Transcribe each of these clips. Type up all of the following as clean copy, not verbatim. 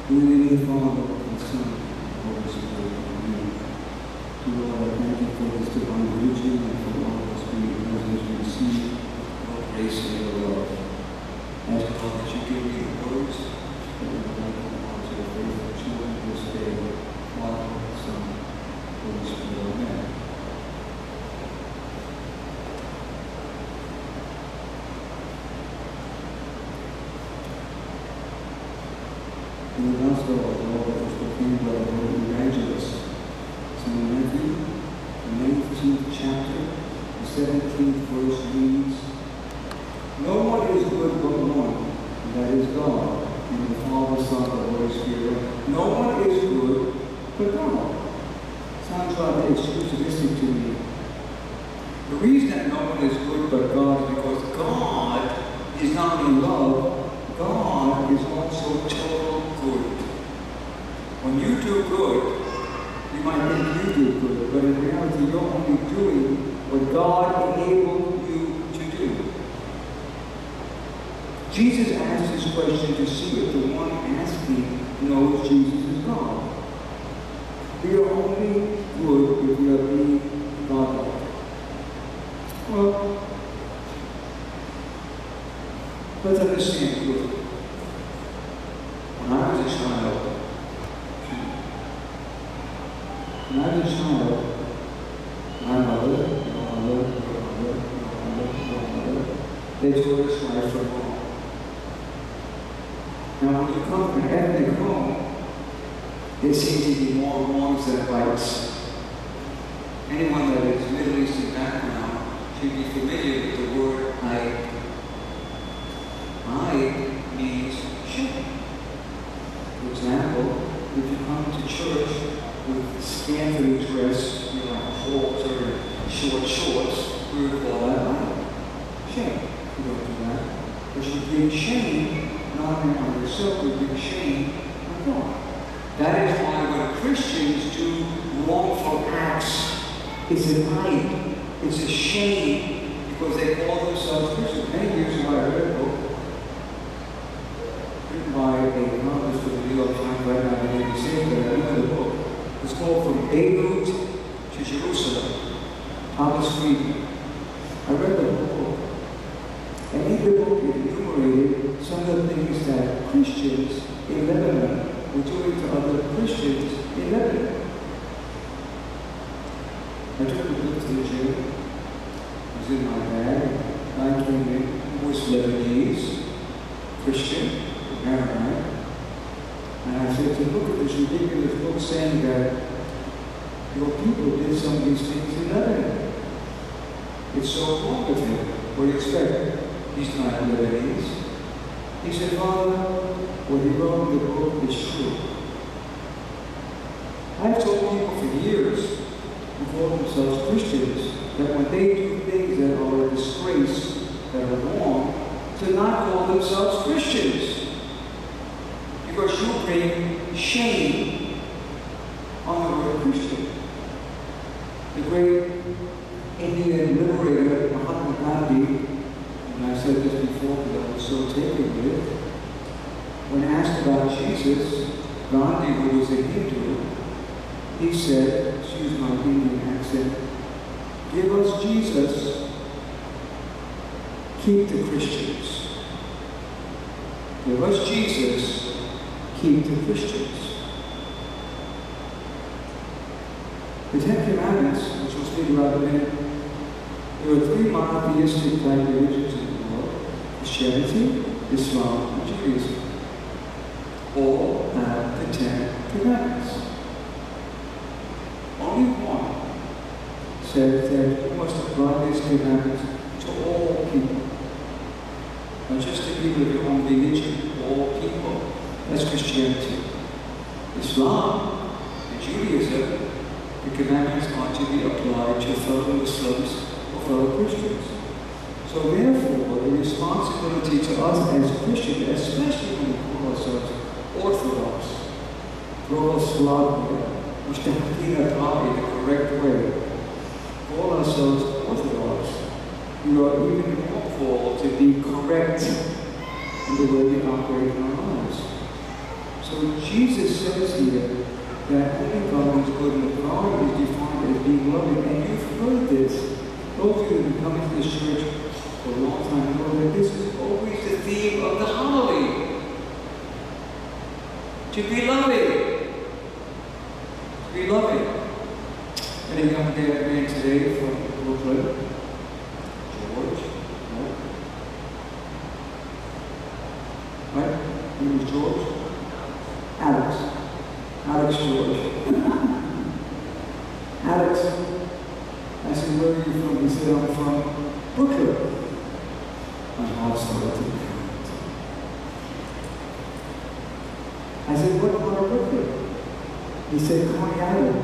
In the name of the Father, and the Son, and the Holy Spirit. Amen. Dear Lord, I thank you for this divine religion and for all of us being privileged to receive your grace and your love. I ask God that you give me the words that we would like to answer the faithful children this day. Father, Son, Holy Spirit. Amen. In the Gospel of the Lord that was proclaimed by the Holy Evangelist, St. Matthew, the 19th chapter, the 17th verse reads, "No one is good but one, and that is God, and the Father, Son, and the Holy Spirit. No one is good but God." Sounds rather exclusivistic to me. The reason that no one is good but God is because God is not only love, God is also total good. When you do good, you might think you do good, but in reality you're only doing what God enabled you to do. Jesus asked this question to see if the one asking knows Jesus is God. We are only good if we are being godlike. Well, let's understand good. When I was a child, my mother, they taught us right from wrong. Now, when you come from an ethnic home, there seems to be more wrongs than rights. Anyone that is Middle Eastern background should be familiar with the word "I." I means shame. For example, if you come to church with scantily dressed, you know, like a halter and short shorts, we would call that shame. You don't do that. But you bring shame not only on yourself, you bring shame on God. That is why when Christians do wrongful acts, it's an hide, it's a shame, because they call themselves Christians. Many years ago, I read a book written by a novelist for the New York Times right now, and they say that I read the book. It's called From Beirut to Jerusalem. Thomas Friedman. I read the book, and in the book it enumerated some of the things that Christians in Lebanon were doing to other Christians in Lebanon. I took the book to the jail. It was in my bag. I came in, who was Lebanese, Christian, Maronite. And I said, to look at this ridiculous book saying that your people did some of these things in Lebanon. It's so wrong with him. What do you expect? He's not Lebanese. He said, Father, what he wrote in the book is true. I've told people for years who call themselves Christians that when they do things that are a disgrace, that are wrong, to not call themselves Christians. Because you bring shame on the word Christian. The great Indian liberator Mahatma Gandhi, and I've said this before because I was so taken with it, when asked about Jesus, Gandhi, who was a Hindu, he said, excuse my Indian accent, "Give us Jesus, keep the Christians." Give us Jesus, keep the Christians. The Ten Commandments, which we'll speak about in a minute, there are three monotheistic type religions in the world: Christianity, Islam, and Judaism. All have the Ten Commandments. Only one says that you must apply these commandments to all people. Not just the people of your own religion, all people. That's Christianity. Islam and Judaism, the commandments are to be applied to fellow Muslims or fellow Christians. So therefore, the responsibility to us as Christians, especially when we call ourselves Orthodox, Pravoslavia, which the correct way, call ourselves Orthodox, we are even more called to be correct in the way we operate in our lives. So Jesus says here that only God is good, and God is defined as being loving. And you've heard this. Those of you who have been coming to this church for a long time know that this is always the theme of the homily. To be loving. To be loving. And a young man today from Brooklyn, George, right? His name is George? Alex. Alex George. Alex, I said, where are you from? He said, I'm from Brooklyn. My heart started to pound. I said, what part of Brooklyn? He said, Coney Island.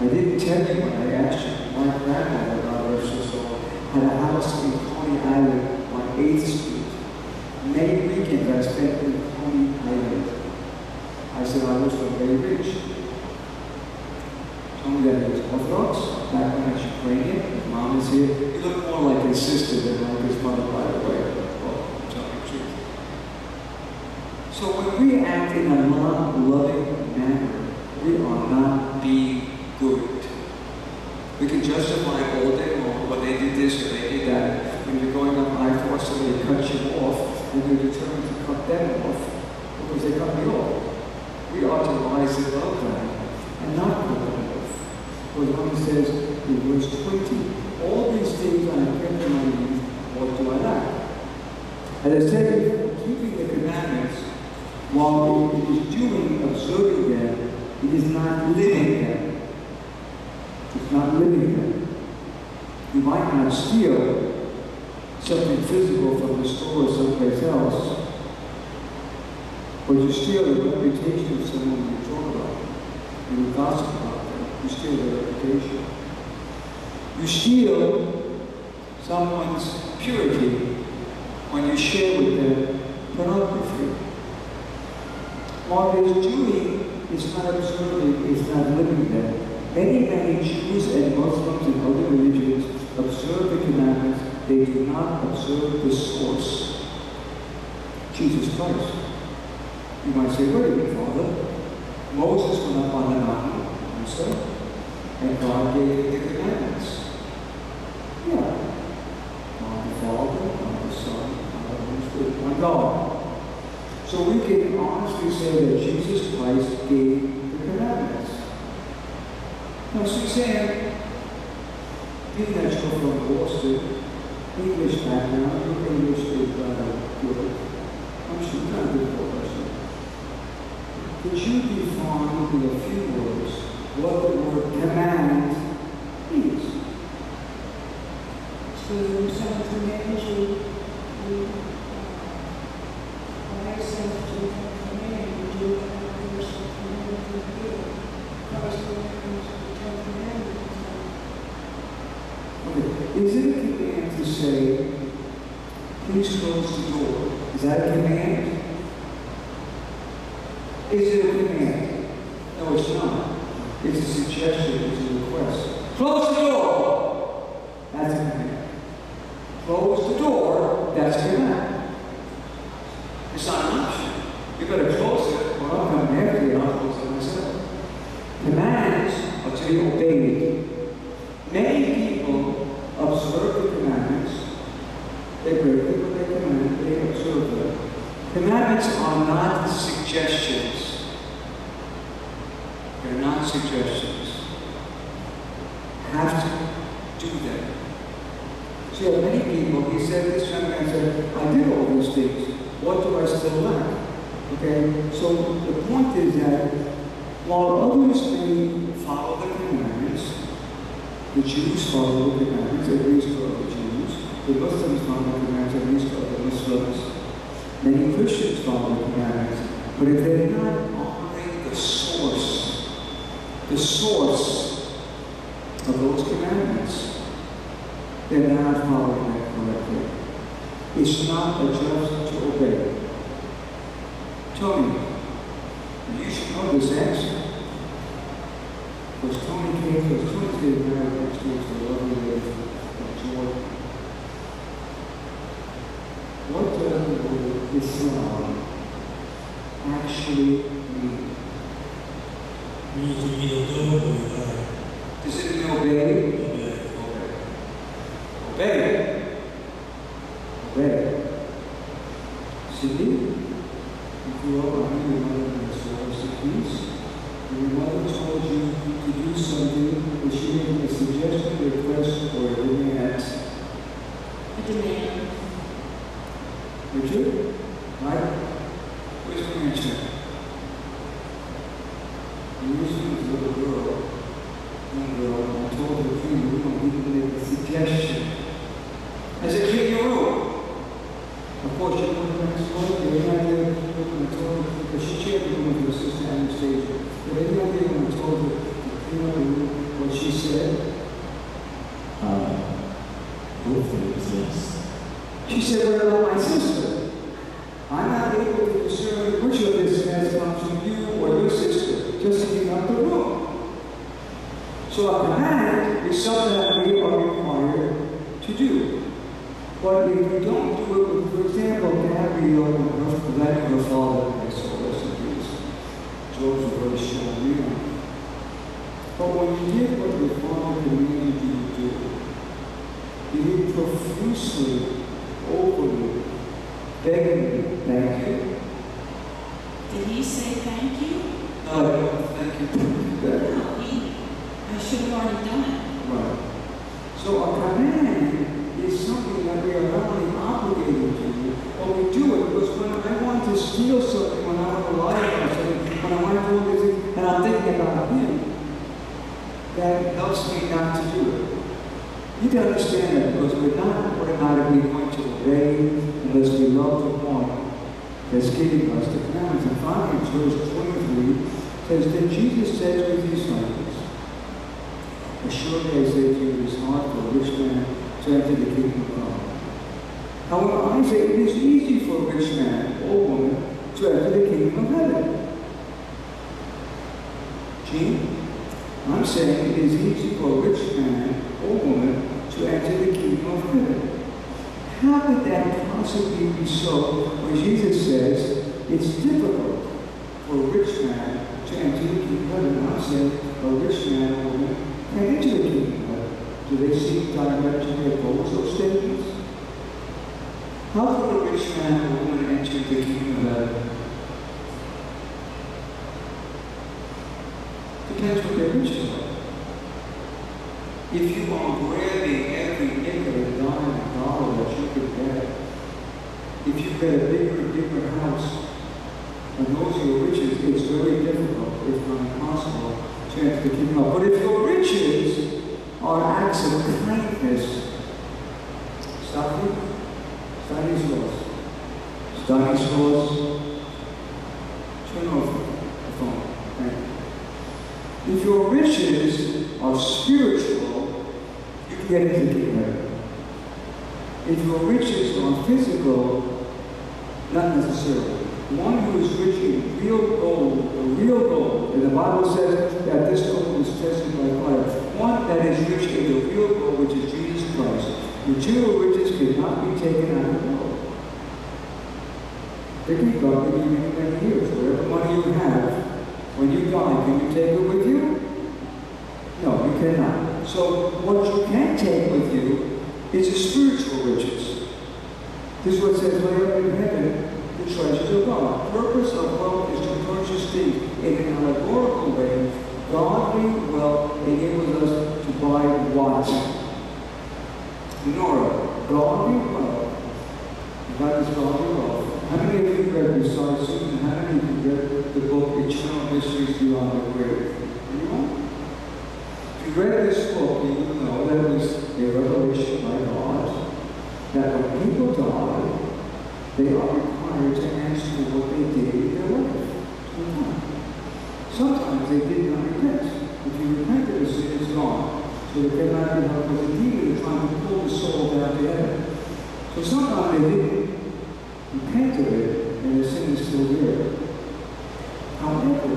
I didn't tell you when I asked you. My grandmother, God rest her soul, had a house in Coney Island on 8th Street. Many weekends I spent in Coney Island. I said I was very rich. Told me that he was Orthodox, back when I was Ukrainian. His mom is here. He looked more like his sister than like his mother, by the way. Well, I'm telling the truth. So when we act in a non-loving manner, we are not being good. We can justify all day long, well, they did this or they did that. When you're going up I-4, somebody cuts you off, and you're determined to cut them off because they cut me off. We ought to rise above that and not cut them off. Because when he says in verse 20, all these things I have kept in my youth, what do I lack? As I said, keeping the commandments, while it is doing, observing them, it is not living them. It's not living them. You might not steal something physical from the store or someplace else, but you steal the reputation of someone you talk about them, and you gossip about them. You steal their reputation. You steal someone's purity when you share with them pornography. While it's doing, it's not observing, it's not living them. Many Jews and Muslims and other religions observe the commandments. They do not observe the source, Jesus Christ. You might say, wait a minute, Father. Moses went up on the mountain, and God gave the commandments. Yeah. God the Father, God the Son, God the Holy Spirit, one God. So we can honestly say that Jesus Christ gave the commandments. Now, Suzanne, being that you're from Boston, English background, your English is good. I'm sure you're not good for us. Could you define in a few words what the word command means? To someone command you, allow yourself to command you do what God gives you command you to do. Christ commands the Ten Commandments. Okay. Is it a command to say, please close the door? Is that a command? Is it a command? No, it's not. It's a suggestion, it's a request. Close the door! That's a command. Close the door, that's a command. It's not an option. You've got to close it. Well, I'm coming after you, I'll close it myself. Commands are to be obeyed. Many people observe the commandments. They break them, but they command, they observe them. Commandments are not suggestions. They're not suggestions. Have to do them. So many people, he said, this young man said, I did all these things. What do I still lack? Okay, so the point is that while others may follow the commandments, the Jews follow the commandments, at least for the Jews. The Muslims follow the commandments, at least for the Muslims. Many Christians follow the commandments. But if they're not honoring the source of those commandments, they're not following that correctly. It's not a just to obey. Tony, you should know this answer. Because Tony came to us, Tony's getting married next week to a lovely lady from Jordan. What does the word Islam actually mean? Does it mean obey? Obey. Obey. Sydney, if you are on your mother in the service of peace, and your mother told you to do something, was she making a suggestion, request, or a demand? A demand. Richard? Right? Where's the answer? Usually was a little girl, young girl, and I told her, hey, we don't need to make a suggestion. As a kid, you wrote. Of course, you know what I told you, any idea when I told her, because she shared the room with her sister Anastasia, but any idea when I told her to clean up the room, what she said? Hopefully yes. She said, what about my sister? I'm not able to discern which of this has come from you or your sister, just to clean up the room. So a command is something that we are required to do. But if you don't do it, for example, Gabrielle, letting her father, I saw rest in peace. Job's a very strong man. But when you did what your father commanded you to do, you did profusely, openly, begging, thank you. Did he say thank you? No, thank you. No, I should have already done it. Right. So a command is something that we are not only obligated to do, but we do it because when I want to steal something, when I want to lie about something, when I want to do this, and I'm thinking about him, that helps me not to do it. You can understand that because we're not automatically going to obey unless we love the one that's giving us the commandments. And finally, verse 23 says, then Jesus said to his disciples, assuredly I say to you, it is hard for a rich man to enter the kingdom of God. However, I say it is easy for a rich man or woman to enter the kingdom of heaven. Gene, I'm saying it is easy for a rich man or woman to enter the kingdom of heaven. How could that possibly be so when Jesus says it's difficult for a rich man to enter the kingdom of heaven? I'm saying a rich man or woman can enter the kingdom of heaven. Do they seek diametrically oppose those statements? How could a rich man or woman enter the kingdom of heaven? Depends what their riches are. If you are grabbing every nickel and dime and dollar that you could get, if you get a bigger and bigger house, and those are your riches, it's very difficult, if not impossible, to enter the kingdom of God. But if your riches are acts of kindness, stop it. Study source. Study source. Turn off the phone. Thank you. If your riches are spiritual, you can get into the kingdom of heaven. If your riches are physical, not necessarily. One who is rich in real gold, and the Bible says that this gold is tested by fire. One that is rich in the real gold, which is Jesus Christ. Material riches cannot be taken out of the world. They can go with you many, many years. Whatever money you have, when you die, can you take it with you? No, you cannot. So what you can take with you is the spiritual riches. This is what it says, lay up in heaven the treasures of God. The purpose of wealth is to purchase things. In an allegorical way, godly wealth enables us to buy what? Nora, godly wealth. That is godly wealth. How many of you read, besides Susan, how many of you read the book Eternal Mysteries Beyond the Grave? Anyone? If you read this book, you will know that it was a revelation by God that when people die, they are required to answer for what they did in their life. Sometimes they did not repent. If you repent of a sin, it's gone. So they cannot be helped with the demon trying to pull the soul back to heaven. So sometimes they didn't repent of it, and the sin is still there. However,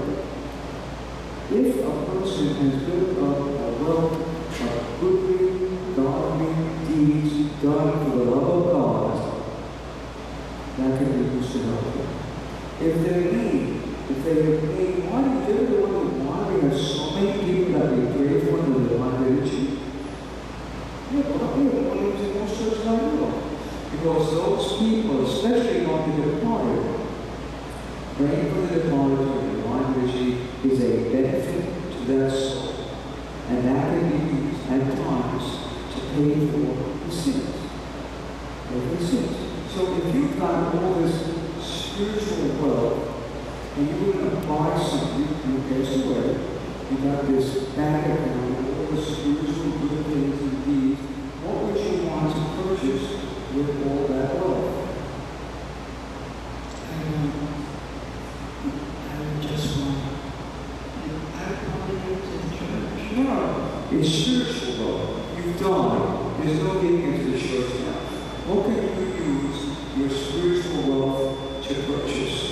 if a person has built up a wealth of goodly, godly deeds done for the love of God, that can be used to help them. If they're mean, if they are mean, why do you do the one who wandering to that soul. And that can be used at times to pay for the sins. For the sins. So if you've got all this spiritual wealth, and you were going to buy something, you pass away, you got this bank account with all the spiritual good things and deeds, what would you want to purchase with all that wealth? I would just want, I would probably go to the church. No, it's spiritual wealth. You've died. There's no getting into the church now. What can you use your spiritual wealth to purchase?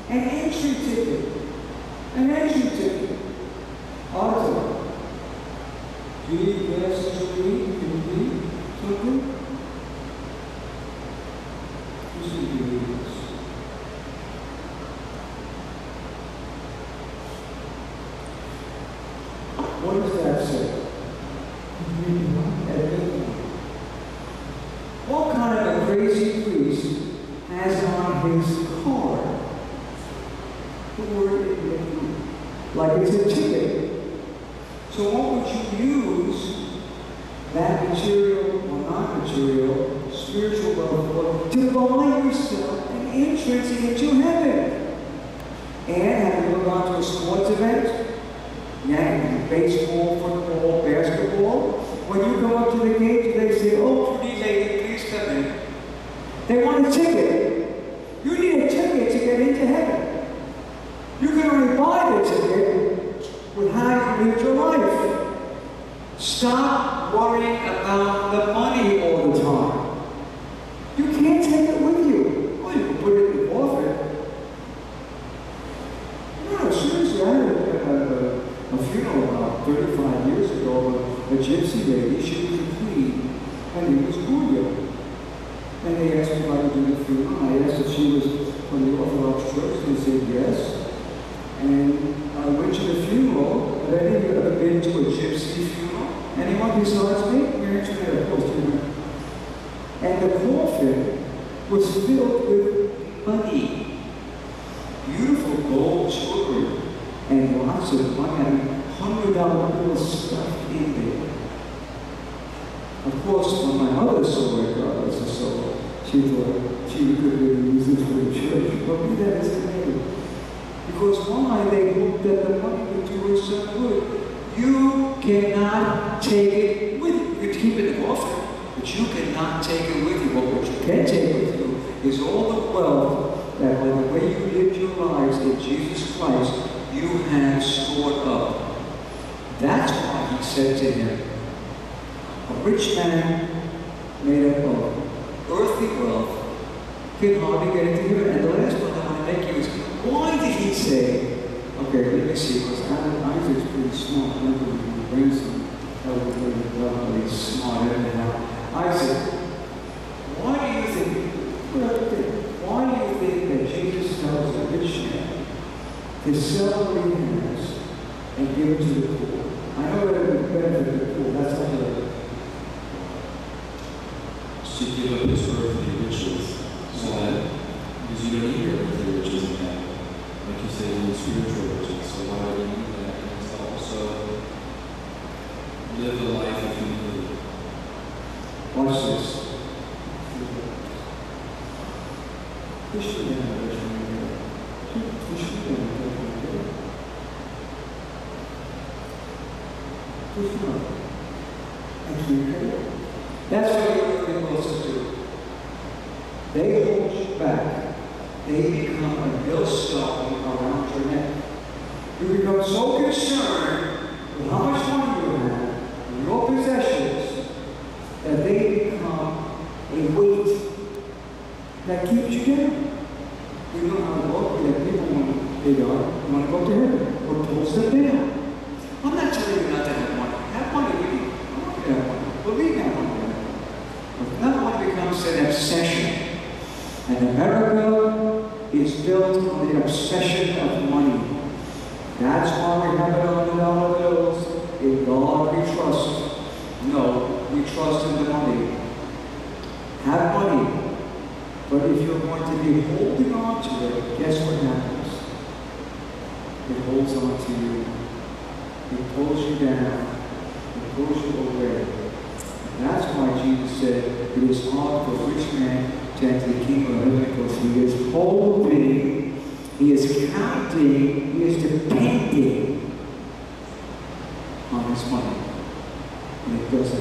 An entry ticket. An entry ticket. Auto. Do you need glasses to read? Can you read something? Who's going to read this? What does that say? What kind of a crazy priest has on his card the word iniquity? Like it's a ticket. So what would you use that material or non-material, spiritual wealth for to buy yourself an entrance into heaven? And have you ever gone to a sports event? Yeah, baseball, football, basketball. When you go up to the gate, they say, "Oh, pretty lady, please come in." They want a ticket. You need a ticket to get into heaven. You can only buy the ticket with how you live your life. Stop worrying about the money all the time. You can't take it with you. Well, you can put it in the coffin. No, seriously, I had a funeral about 35 years ago. A gypsy lady, she was a queen, her name was Julia. And they asked me if I would do the funeral. I asked if she was from the Orthodox Church, and they said yes. And I went to the funeral. Have any of you ever been to a gypsy funeral? Anyone besides me? You're interested, of course, you know. And the coffin was filled with money. Beautiful gold jewelry. And lots of money. I mean, $100 bills stuffed in there. Of course, when my mother saw it, God bless her soul, she thought she could really use this for the church. But be that as it may. Because why? They hoped that the money would do us some good. You cannot take it with you. You can keep it in the coffin, but you cannot take it with you. But what you can take with you is all the wealth that by the way you lived your lives in Jesus Christ, you have stored up. That's why he said to him, a rich man made up of earthly wealth can hardly get into heaven. And the last one I want to make you is, why did he say, okay, let me see, because Isaac's pretty smart. I'm going to bring some help with he's smart anyhow. Isaac, why do you think that Jesus tells a rich man to sell what he has and give it to the poor? I know that it would benefit the poor. That's not the To give up his earthly riches, so that, because you don't need your earthly riches in that. Like you say, you need spiritual riches, so why do you need that? And it's also live a life of humility. Watch this. Push me down, push me down. Push me down, push me down. Actually, that's what you're really supposed to do. They hold you back. They become a millstone around your neck. You become so concerned with how much money you have, and your possessions, that they become a weight that keeps you down. You know how to walk that people want to go to heaven, or pulls them down. I'm not telling you not to have money. Have money with you. I want you to have money. Believe that money. But that money becomes an obsession. And America is built on the obsession of money. That's why we have it on the dollar bills. In God we trust. No, we trust in the money. Have money. But if you're going to be holding on to it, guess what happens? It holds on to you. It pulls you down. It pulls you away. And that's why Jesus said, it is hard for a rich man to enter the kingdom of heaven, because he is holding, he is counting, he is depending on his money. And it doesn't